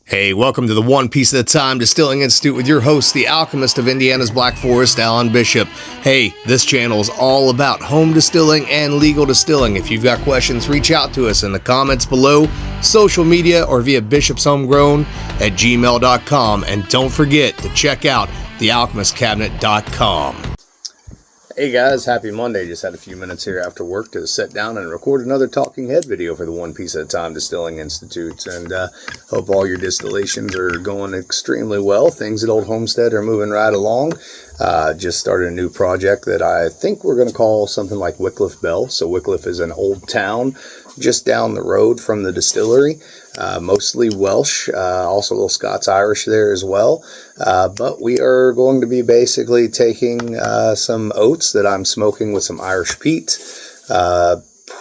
Hey, welcome to the One Piece at a Time Distilling Institute with your host, the alchemist of Indiana's Black Forest, Alan Bishop. Hey, this channel is all about home distilling and legal distilling. If you've got questions, reach out to us in the comments below, social media, or via bishopshomegrown@gmail.com. And don't forget to check out thealchemistcabinet.com. Hey guys, happy Monday. Just had a few minutes here after work to sit down and record another talking head video for the One Piece at a Time Distilling Institute. And hope all your distillations are going extremely well. Things at Old Homestead are moving right along. Just started a new project that I think we're going to call something like Wickliff Bell. So Wickliff is an old town just down the road from the distillery. Mostly Welsh, also a little Scots-Irish there as well. But we are going to be basically taking some oats that I'm smoking with some Irish peat,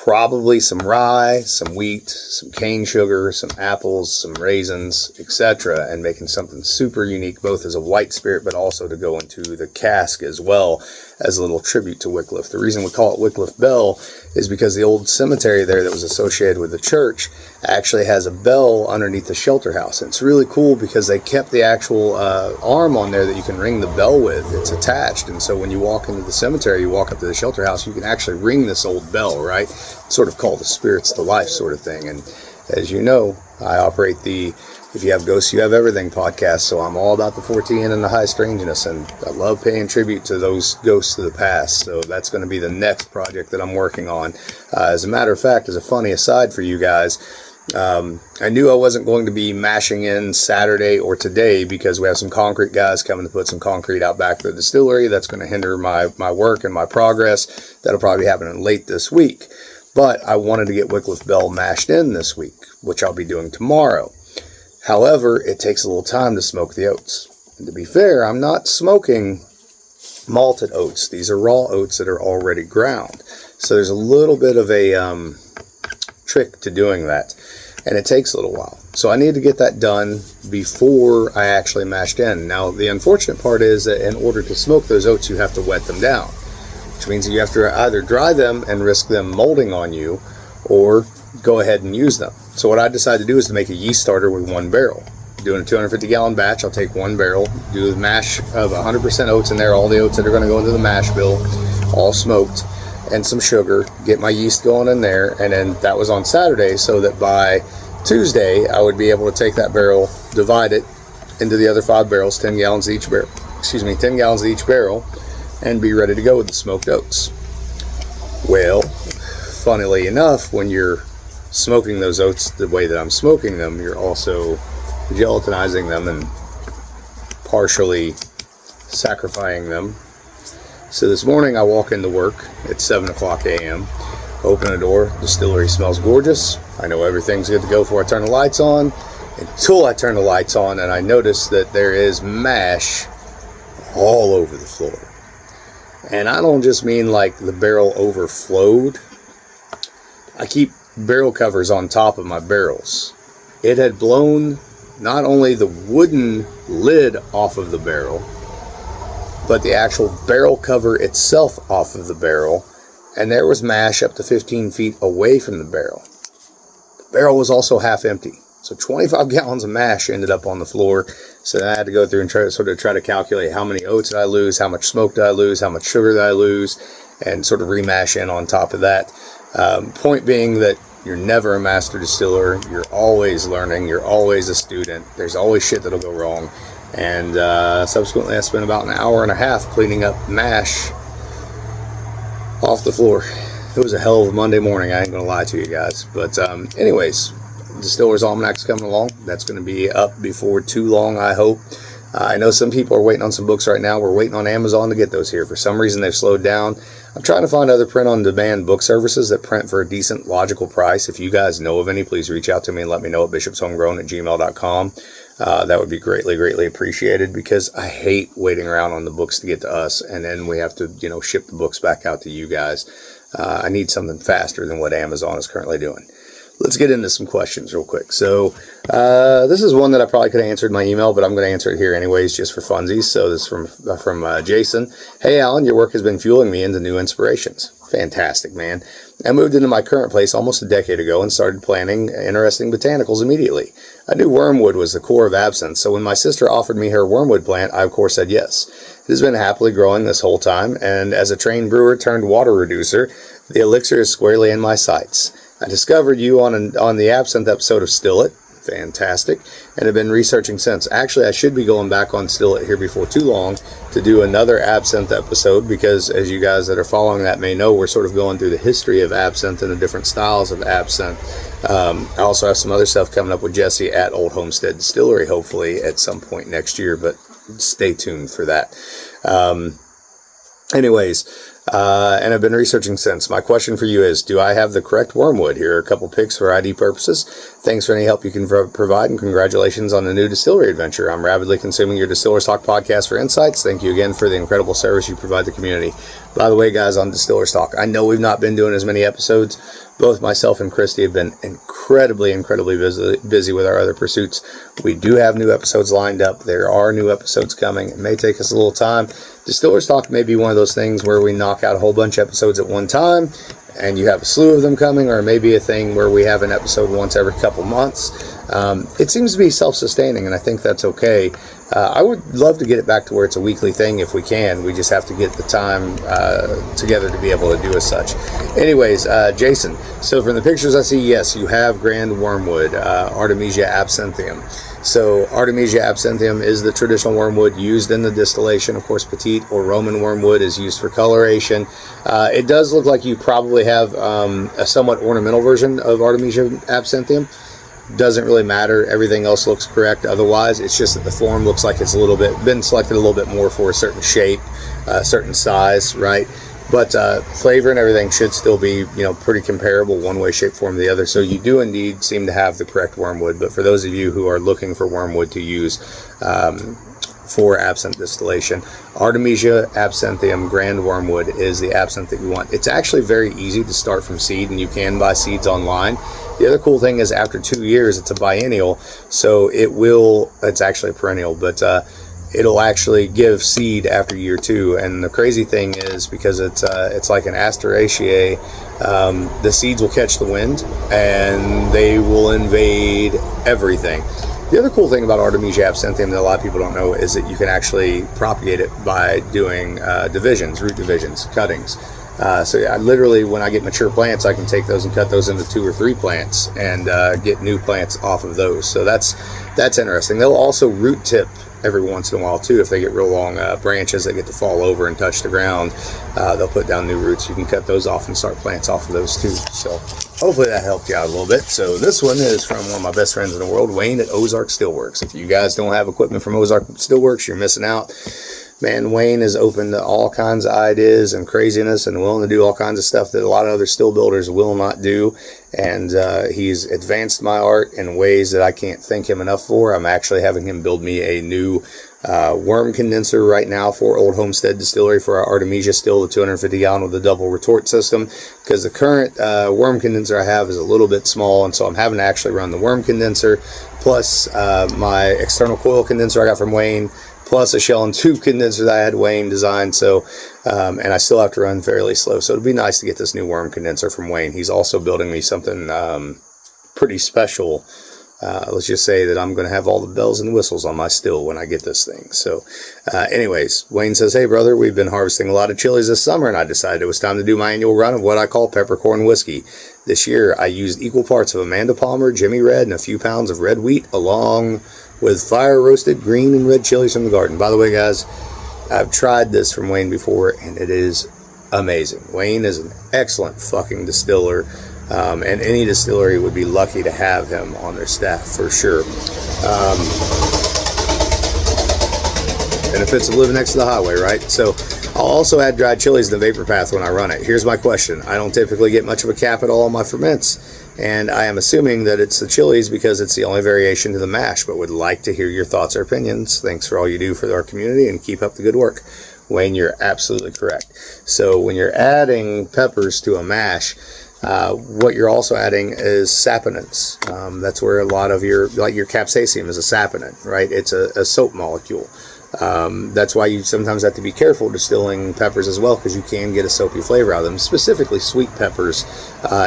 probably some rye, some wheat, some cane sugar, some apples, some raisins, etc., and making something super unique, both as a white spirit, but also to go into the cask as well as a little tribute to Wickliff. The reason we call it Wickliff Bell is because the old cemetery there that was associated with the church actually has a bell underneath the shelter house. And it's really cool because they kept the actual arm on there that you can ring the bell with. It's attached, and so when you walk into the cemetery, you walk up to the shelter house, you can actually ring this old bell, right? It's sort of called the spirits to life sort of thing. And as you know, I operate the If You Have Ghosts, You Have Everything podcast, so I'm all about the 14 and the high strangeness, and I love paying tribute to those ghosts of the past. So that's going to be the next project that I'm working on. As a matter of fact, as a funny aside for you guys, I knew I wasn't going to be mashing in Saturday or today because we have some concrete guys coming to put some concrete out back to the distillery. That's going to hinder my work and my progress. That'll probably be happening late this week. But I wanted to get Wickliff Bell mashed in this week, which I'll be doing tomorrow. However, it takes a little time to smoke the oats. And to be fair, I'm not smoking malted oats. These are raw oats that are already ground. So there's a little bit of a trick to doing that. And it takes a little while. So I need to get that done before I actually mashed in. Now, the unfortunate part is that in order to smoke those oats, you have to wet them down, which means that you have to either dry them and risk them molding on you, or go ahead and use them. So what I decided to do is to make a yeast starter with one barrel. Doing a 250-gallon batch, I'll take one barrel, do the mash of 100% oats in there, all the oats that are going to go into the mash bill, all smoked, and some sugar, get my yeast going in there, and then that was on Saturday, so that by Tuesday, I would be able to take that barrel, divide it into the other 5 barrels, 10 gallons each barrel, 10 gallons each barrel, and be ready to go with the smoked oats. Well, funnily enough, when you're smoking those oats the way that I'm smoking them, you're also gelatinizing them and partially sacrificing them. So this morning I walk into work at 7 o'clock a.m., open the door, distillery smells gorgeous. I know everything's good to go before I turn the lights on, until I turn the lights on and I notice that there is mash all over the floor. And I don't just mean like the barrel overflowed. I keep barrel covers on top of my barrels. It had blown not only the wooden lid off of the barrel, but the actual barrel cover itself off of the barrel, and there was mash up to 15 feet away from the barrel. The barrel was also half empty, so 25 gallons of mash ended up on the floor. So then I had to go through and try to calculate how many oats did I lose, how much smoke did I lose, how much sugar did I lose, and sort of remash in on top of that. Point being that you're never a master distiller. You're always learning. You're always a student. There's always shit that'll go wrong. And subsequently, I spent about an hour and a half cleaning up mash off the floor. It was a hell of a Monday morning. I ain't going to lie to you guys. But anyways, Distiller's Almanac's coming along. That's going to be up before too long, I hope. I know some people are waiting on some books right now. We're waiting on Amazon to get those here. For some reason, they've slowed down. I'm trying to find other print-on-demand book services that print for a decent, logical price. If you guys know of any, please reach out to me and let me know at bishopshomegrown@gmail.com. That would be greatly, greatly appreciated, because I hate waiting around on the books to get to us, and then we have to, ship the books back out to you guys. I need something faster than what Amazon is currently doing. Let's get into some questions real quick. So this is one that I probably could have answered in my email, but I'm going to answer it here anyways, just for funsies. So this is from Jason. Hey, Alan, your work has been fueling me into new inspirations. Fantastic, man. I moved into my current place almost a decade ago and started planting interesting botanicals immediately. I knew wormwood was the core of absinthe, so when my sister offered me her wormwood plant, I of course said yes. It has been happily growing this whole time, and as a trained brewer turned water reducer, the elixir is squarely in my sights. I discovered you on the absinthe episode of Still It. Fantastic. And have been researching since. Actually, I should be going back on Still It here before too long to do another absinthe episode, because as you guys that are following that may know, we're sort of going through the history of absinthe and the different styles of absinthe. I also have some other stuff coming up with Jesse at Old Homestead Distillery, hopefully at some point next year, but stay tuned for that. And I've been researching since. My question for you is, do I have the correct wormwood? Here are a couple picks for ID purposes. Thanks for any help you can provide, and congratulations on the new distillery adventure. I'm rapidly consuming your Distiller's Talk podcast for insights. Thank you again for the incredible service you provide the community. By the way, guys, on Distiller's Talk, I know we've not been doing as many episodes. Both myself and Christy have been incredibly busy with our other pursuits. We do have new episodes lined up. There are new episodes coming. It may take us a little time. Distiller's Talk may be one of those things where we knock out a whole bunch of episodes at one time, and you have a slew of them coming, or maybe a thing where we have an episode once every couple months. It seems to be self-sustaining, and I think that's okay. I would love to get it back to where it's a weekly thing if we can. We just have to get the time together to be able to do as such. Anyways, Jason, so from the pictures I see, yes, you have Grand Wormwood, Artemisia absinthium. So Artemisia absinthium is the traditional wormwood used in the distillation. Of course, Petite or Roman wormwood is used for coloration. It does look like you probably have a somewhat ornamental version of Artemisia absinthium. Doesn't really matter. Everything else looks correct. Otherwise, it's just that the form looks like it's a little bit been selected a little bit more for a certain shape, certain size, right? But flavor and everything should still be, pretty comparable one way, shape, form, the other. So you do indeed seem to have the correct wormwood. But for those of you who are looking for wormwood to use for absinthe distillation, Artemisia absinthium Grand Wormwood is the absinthe that you want. It's actually very easy to start from seed, and you can buy seeds online. The other cool thing is after 2 years, it's a biennial, so it's actually a perennial, but it'll actually give seed after year 2. And the crazy thing is, because it's like an Asteraceae, the seeds will catch the wind and they will invade everything. The other cool thing about Artemisia absinthium that a lot of people don't know is that you can actually propagate it by doing divisions, root divisions, cuttings. So I literally, when I get mature plants, I can take those and cut those into 2 or 3 plants and get new plants off of those. So that's interesting. They'll also root tip every once in a while too. If they get real long branches that get to fall over and touch the ground, they'll put down new roots. You can cut those off and start plants off of those too. So hopefully that helped you out a little bit. So this one is from one of my best friends in the world, Wayne at Ozark Steelworks. If you guys don't have equipment from Ozark Steelworks, you're missing out. Man, Wayne is open to all kinds of ideas and craziness and willing to do all kinds of stuff that a lot of other still builders will not do. And he's advanced my art in ways that I can't thank him enough for. I'm actually having him build me a new worm condenser right now for Old Homestead Distillery for our Artemisia still, the 250 gallon with the double retort system, because the current worm condenser I have is a little bit small, and so I'm having to actually run the worm condenser plus my external coil condenser I got from Wayne, plus a shell and tube condenser that I had Wayne design. So, and I still have to run fairly slow. So it'd be nice to get this new worm condenser from Wayne. He's also building me something pretty special. Let's just say that I'm going to have all the bells and whistles on my still when I get this thing. So anyways, Wayne says, hey brother, we've been harvesting a lot of chilies this summer, and I decided it was time to do my annual run of what I call peppercorn whiskey. This year I used equal parts of Amanda Palmer, Jimmy Red, and a few pounds of red wheat, along with fire roasted green and red chilies from the garden. By the way, guys, I've tried this from Wayne before, and it is amazing. Wayne is an excellent fucking distiller, and any distillery would be lucky to have him on their staff for sure. Benefits of living next to the highway, right? So I'll also add dried chilies in the vapor path when I run it. Here's my question. I don't typically get much of a cap at all on my ferments, and I am assuming that it's the chilies because it's the only variation to the mash, but would like to hear your thoughts or opinions. Thanks for all you do for our community, and keep up the good work. Wayne, you're absolutely correct. So when you're adding peppers to a mash, what you're also adding is saponins. That's where a lot of your capsaicin is a saponin, right? It's a soap molecule. That's why you sometimes have to be careful distilling peppers as well, because you can get a soapy flavor out of them, specifically sweet peppers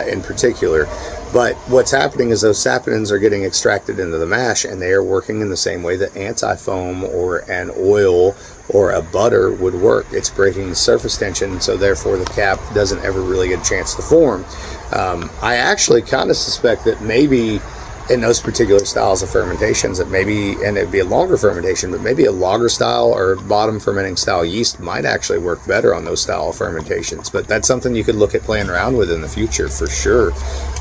in particular. But what's happening is those saponins are getting extracted into the mash, and they are working in the same way that anti-foam or an oil or a butter would work. It's breaking the surface tension, so therefore the cap doesn't ever really get a chance to form. I actually kind of suspect that maybe in those particular styles of fermentations, that maybe, and it'd be a longer fermentation, but maybe a lager style or bottom fermenting style yeast might actually work better on those style of fermentations. But that's something you could look at playing around with in the future for sure,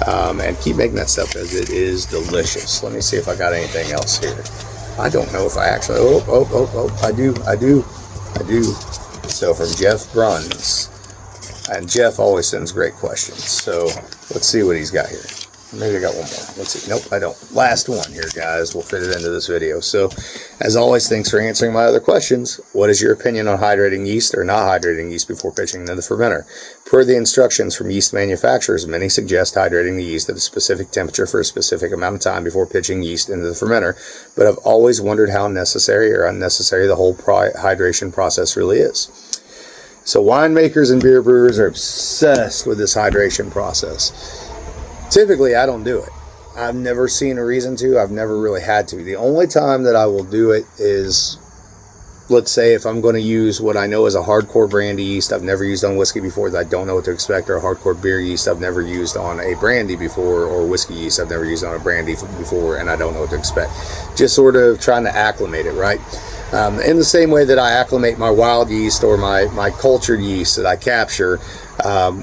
and keep making that stuff, as it is delicious. Let me see if I got anything else here. I don't know if I actually, I do. So from Jeff Bruns, and Jeff always sends great questions, so let's see what he's got here. Maybe I got one more. Let's see. Nope, I don't. Last one here, guys. We'll fit it into this video. So, as always, thanks for answering my other questions. What is your opinion on hydrating yeast or not hydrating yeast before pitching into the fermenter? Per the instructions from yeast manufacturers, many suggest hydrating the yeast at a specific temperature for a specific amount of time before pitching yeast into the fermenter, but I've always wondered how necessary or unnecessary the whole hydration process really is. So, winemakers and beer brewers are obsessed with this hydration process. Typically, I don't do it. I've never seen a reason to. I've never really had to. The only time that I will do it is, let's say, if I'm going to use what I know is a hardcore brandy yeast I've never used on whiskey before, that I don't know what to expect, or a hardcore beer yeast I've never used on a brandy before, or whiskey yeast I've never used on a brandy before, and I don't know what to expect. Just sort of trying to acclimate it, right? In the same way that I acclimate my wild yeast or my cultured yeast that I capture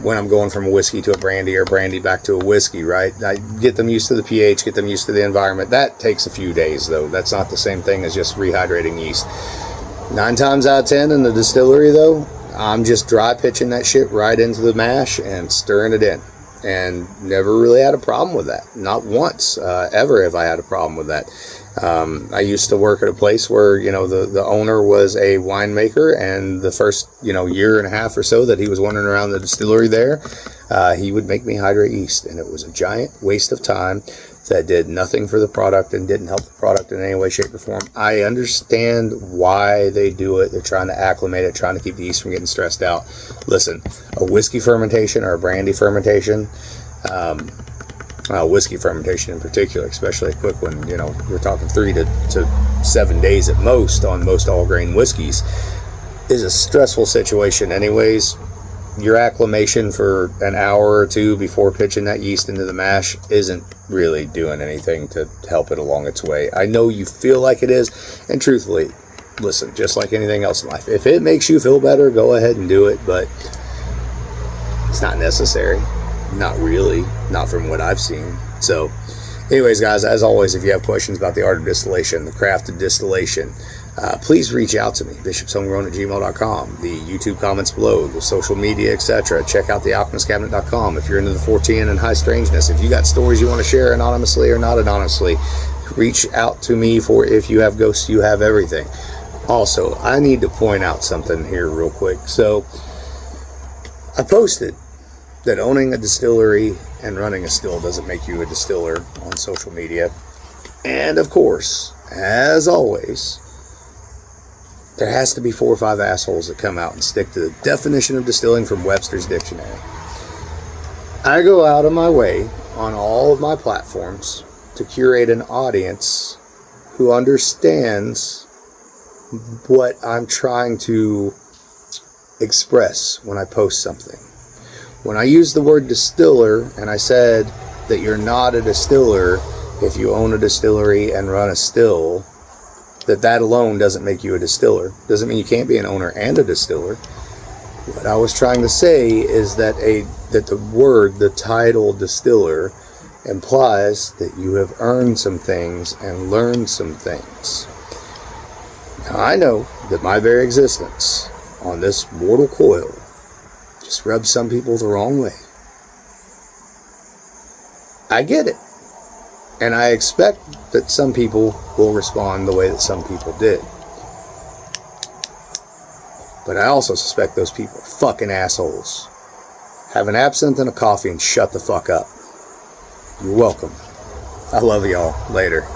when I'm going from a whiskey to a brandy, or brandy back to a whiskey, right? I get them used to the pH, get them used to the environment. That takes a few days, though. That's not the same thing as just rehydrating yeast. 9 times out of 10 in the distillery, though, I'm just dry pitching that shit right into the mash and stirring it in. And never really had a problem with that. Not once, ever have I had a problem with that. I used to work at a place where, the owner was a winemaker, and the first, year and a half or so that he was wandering around the distillery there, he would make me hydrate yeast, and it was a giant waste of time that did nothing for the product and didn't help the product in any way, shape, or form. I understand why they do it. They're trying to acclimate it, trying to keep the yeast from getting stressed out. Listen, a whiskey fermentation or a brandy fermentation, whiskey fermentation in particular, especially a quick one, we're talking 3 to 7 days at most on most all grain whiskeys, is a stressful situation anyways. Your acclimation for an hour or two before pitching that yeast into the mash isn't really doing anything to help it along its way. I know you feel like it is, and truthfully, listen, just like anything else in life, if it makes you feel better, go ahead and do it, but it's not necessary. Not really, not from what I've seen. So anyways, guys, as always, if you have questions about the art of distillation, the craft of distillation, please reach out to me, bishopshomegrown@gmail.com, the YouTube comments below, the social media, etc. Check out thealchemistcabinet.com if you're into the 410 and high strangeness. If you got stories you want to share anonymously or not anonymously, reach out to me. For if you have ghosts, you have everything. Also, I need to point out something here real quick. So I posted that owning a distillery and running a still doesn't make you a distiller on social media. And of course, as always, there has to be 4 or 5 assholes that come out and stick to the definition of distilling from Webster's Dictionary. I go out of my way on all of my platforms to curate an audience who understands what I'm trying to express when I post something. When I use the word distiller, and I said that you're not a distiller if you own a distillery and run a still, that alone doesn't make you a distiller. Doesn't mean you can't be an owner and a distiller. What I was trying to say is that the title distiller implies that you have earned some things and learned some things. Now, I know that my very existence on this mortal coil just rubs some people the wrong way. I get it. And I expect that some people will respond the way that some people did. But I also suspect those people are fucking assholes. Have an absinthe and a coffee and shut the fuck up. You're welcome. I love y'all. Later.